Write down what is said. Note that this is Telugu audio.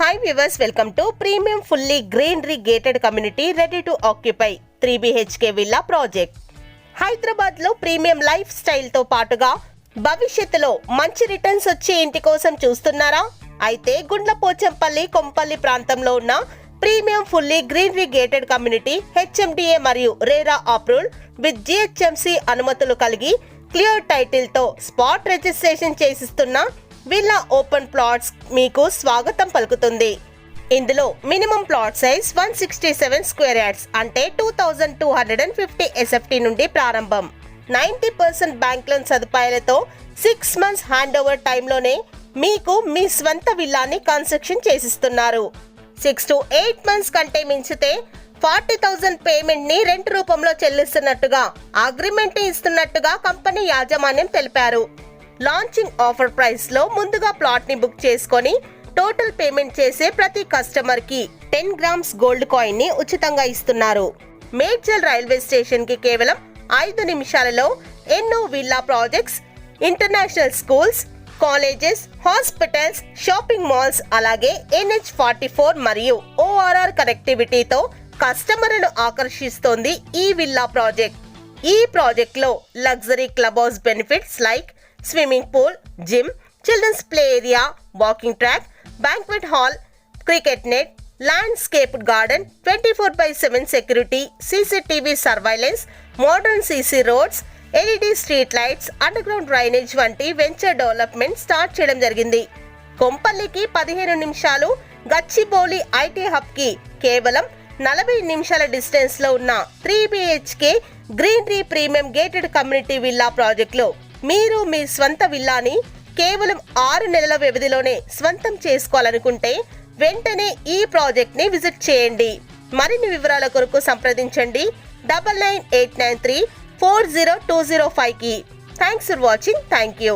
Hi viewers, welcome to Premium Fully Greenery Gated Community Ready to Occupy 3 BHK Villa Project. Hyderabad లో ప్రీమియం లైఫ్ స్టైల్ తో పాటుగా భవిష్యత్తులో మంచి రిటర్న్స్ వచ్చే ఇంటి కోసం చూస్తున్నారా? అయితే గుండ్లపోచంపల్లి కొంపల్లి ప్రాంతంలో ఉన్న premium fully greenery gated community HMDA మరియు రేరా అప్రూవ్డ్ విత్ GHMC అనుమతులు కలిగి క్లియర్ టైటిల్ తో స్పాట్ రిజిస్ట్రేషన్ చేసిస్తున్న విల్లా ఓపెన్ ప్లాట్స్ మీకు స్వాగతం పలుకుతుంది. ఇందులో minimum plot size 167 square yards అంటే 2250 SFT నుండి ప్రారంభం. 90% బ్యాంక్ లోన్ సదుపాయాలతో 6 months హ్యాండ్ ఓవర్ టైంలోనే మీకు మీ స్వంత విల్లాని కన్స్ట్రక్షన్ చేసిస్తున్నారు. 6 to 8 months కంటే మించితే 40,000 పేమెంట్ ని రెంట్ రూపంలో చెల్లిస్తున్నట్టుగా అగ్రిమెంట్ ఇస్తున్నట్టుగా కంపెనీ యాజమాన్యం తెలిపారు. లాంచింగ్ ఆఫర్ ప్రైస్ లో ముందుగా ప్లాట్ ని బుక్ చేసుకొని టోటల్ పేమెంట్ చేసే ప్రతి కస్టమర్ కి 10 grams గోల్డ్ కాయిన్ ని ఉచితంగా ఇస్తున్నారు. మేడ్చల్ రైల్వే స్టేషన్ కి కేవలం 5 నిమిషాలలో ఎన్నో villa projects, international schools, colleges, hospitals, shopping malls, అలాగే NH44 మరియు ORR కనెక్టివిటీతో కస్టమర్లను ఆకర్షిస్తోంది ఈ విల్లా ప్రాజెక్ట్. ఈ ప్రాజెక్ట్ లో luxury club house benefits like swimming pool, gym, children's play area, walking track, banquet hall, cricket net, landscaped garden, 24/7 security, CCTV surveillance, modern CC roads, LED street lights, underground drainage వంటి వెంచర్ డెవలప్మెంట్ స్టార్ట్ చేయడం జరిగింది. కొంపల్లికి 15 నిమిషాలు, గచ్చిబౌలి IT హబ్ కి కేవలం 40 నిమిషాల డిస్టెన్స్ లో ఉన్న 3 BHK greenery premium gated community villa project లో మీరు మీ స్వంత విల్లాని కేవలం 6 నెలల వ్యవధిలోనే స్వంతం చేసుకోవాలనుకుంటే వెంటనే ఈ ప్రాజెక్ట్ ని విజిట్ చేయండి. మరిన్ని వివరాల కొరకు సంప్రదించండి 9989340205 కి. Thanks for watching. Thank you.